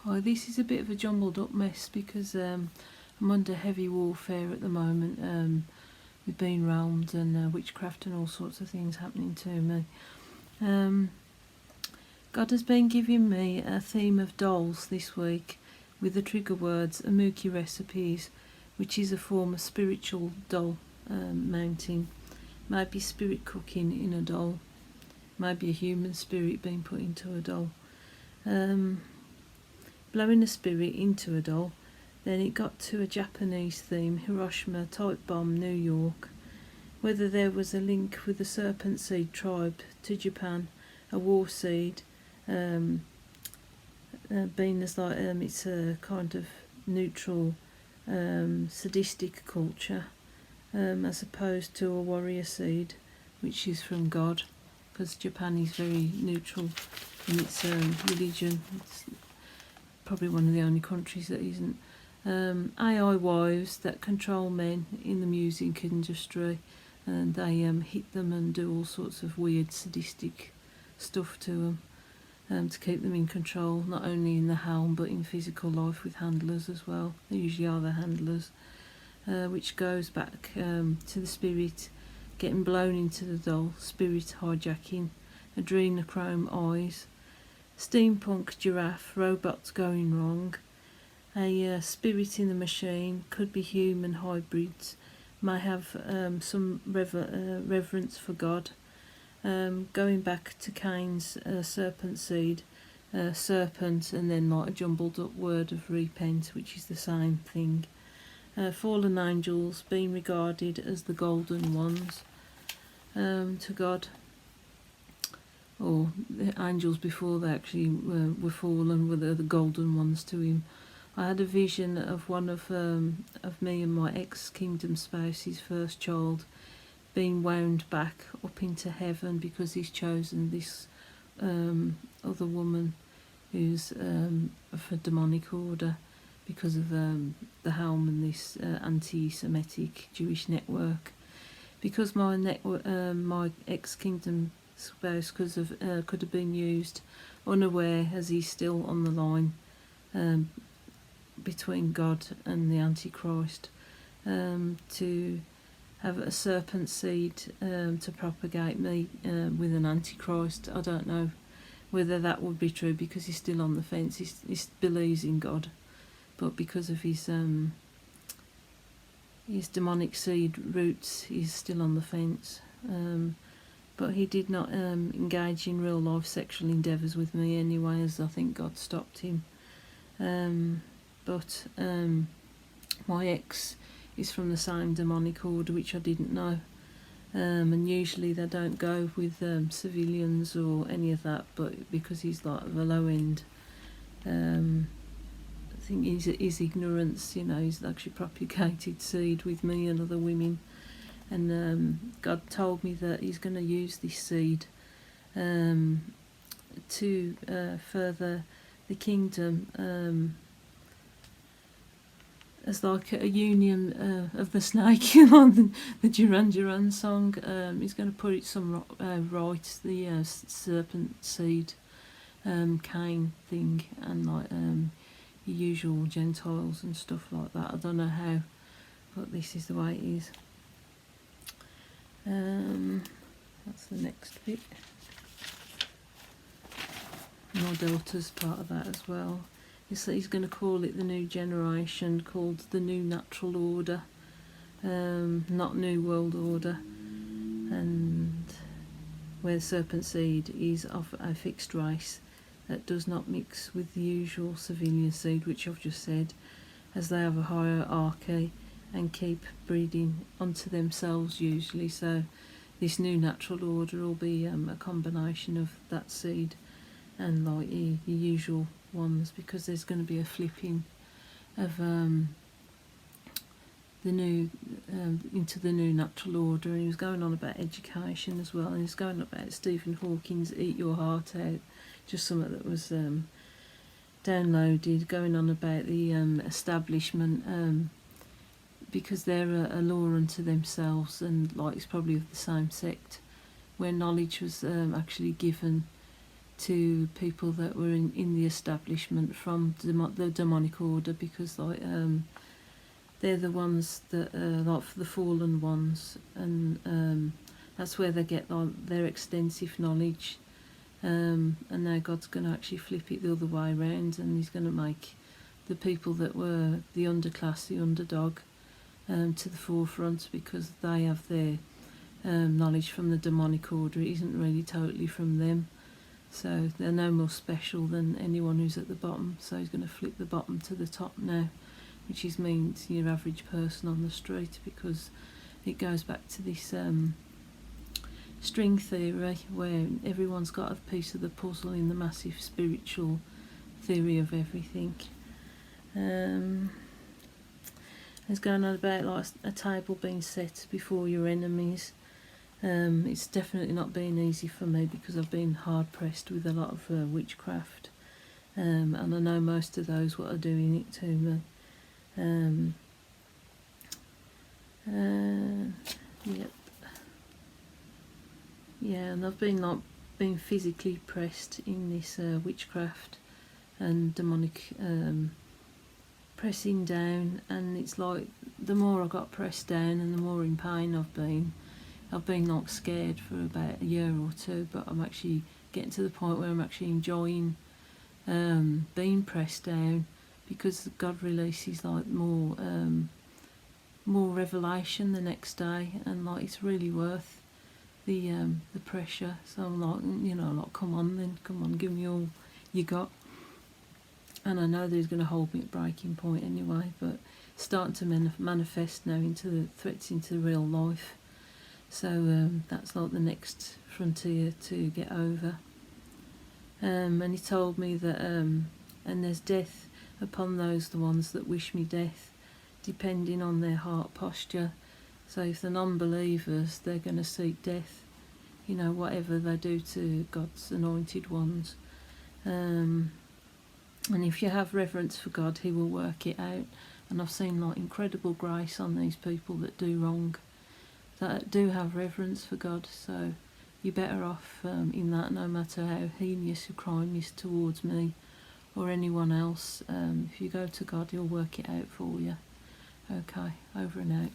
Hi, this is a bit of a jumbled up mess because I'm under heavy warfare at the moment with being realmed and witchcraft and all sorts of things happening to me. God has been giving me a theme of dolls this week with the trigger words Amuki recipes, which is a form of spiritual doll mounting. Maybe spirit cooking in a doll, maybe a human spirit being put into a doll. Blowing a spirit into a doll. Then it got to a Japanese theme, Hiroshima, type bomb, New York. Whether there was a link with the serpent seed tribe to Japan, a war seed, being as like it's a kind of neutral, sadistic culture, as opposed to a warrior seed, which is from God, because Japan is very neutral in its religion. It's probably one of the only countries that isn't. AI wives that control men in the music industry, and they hit them and do all sorts of weird sadistic stuff to them to keep them in control, not only in the home but in physical life with handlers as well. They usually are the handlers, which goes back to the spirit getting blown into the doll, spirit hijacking, adrenochrome eyes, steampunk giraffe, robots going wrong, a spirit in the machine, could be human hybrids, may have some reverence for God, going back to Cain's serpent seed, serpent, and then like a jumbled up word of repent, which is the same thing. Fallen angels being regarded as the golden ones to God, or the angels before they actually were fallen were the golden ones to him. I had a vision of one of me and my ex-kingdom spouse's first child being wound back up into heaven because he's chosen this other woman who's of a demonic order because of the Helm and this anti-Semitic Jewish network. Because my my ex-kingdom spouse could have been used unaware, as he's still on the line between God and the Antichrist, to have a serpent seed to propagate me with an Antichrist. I don't know whether that would be true because he's still on the fence. He believes in God, but because of his demonic seed roots, he's still on the fence. But he did not engage in real life sexual endeavours with me anyway, as I think God stopped him. But my ex is from the same demonic order, which I didn't know. And usually they don't go with civilians or any of that, but because he's like the low end, I think his ignorance, he's actually propagated seed with me and other women. And God told me that he's going to use this seed to further the kingdom as like a union of the snake on the Duran Duran song. He's going to put it some right, the serpent seed Cain thing, and like your usual Gentiles and stuff like that. I don't know how, but this is the way it is. That's the next bit. My daughter's part of that as well. He's going to call it the new generation, called the new natural order, not new world order, and where the serpent seed is of a fixed race that does not mix with the usual civilian seed, which I've just said, as they have a hierarchy and keep breeding onto themselves usually. So this new natural order will be a combination of that seed and like your usual ones, because there's going to be a flipping of the new into the new natural order. And he was going on about education as well, and he was going on about Stephen Hawking's Eat Your Heart Out, just something that was downloaded, going on about the establishment, because they're a law unto themselves, and like it's probably of the same sect, where knowledge was actually given to people that were in the establishment from the demonic order, because they're the ones that are like the fallen ones, and that's where they get their extensive knowledge. And now God's going to actually flip it the other way around, and He's going to make the people that were the underclass, the underdog, to the forefront, because they have their knowledge from the demonic order. It isn't really totally from them, so they're no more special than anyone who's at the bottom. So He's going to flip the bottom to the top now, which means your average person on the street, because it goes back to this string theory, where everyone's got a piece of the puzzle in the massive spiritual theory of everything. It's going on about like a table being set before your enemies. It's definitely not been easy for me, because I've been hard pressed with a lot of witchcraft, and I know most of those what are doing it to me. Yep. Yeah, and I've been physically pressed in this witchcraft and demonic pressing down, and it's like the more I got pressed down and the more in pain I've been like scared for about a year or two, but I'm actually getting to the point where I'm actually enjoying being pressed down, because God releases like more revelation the next day, and like it's really worth the pressure. So I'm like, come on, give me all you got. And I know there's going to hold me at breaking point anyway, but starting to manifest now into the threats into real life. So that's like the next frontier to get over. And He told me that and there's death upon those the ones that wish me death, depending on their heart posture. So if the non-believers, they're going to seek death, whatever they do to God's anointed ones. And if you have reverence for God, He will work it out. And I've seen like incredible grace on these people that do wrong, that do have reverence for God. So you're better off in that, no matter how heinous your crime is towards me or anyone else. If you go to God, He'll work it out for you. Okay, over and out.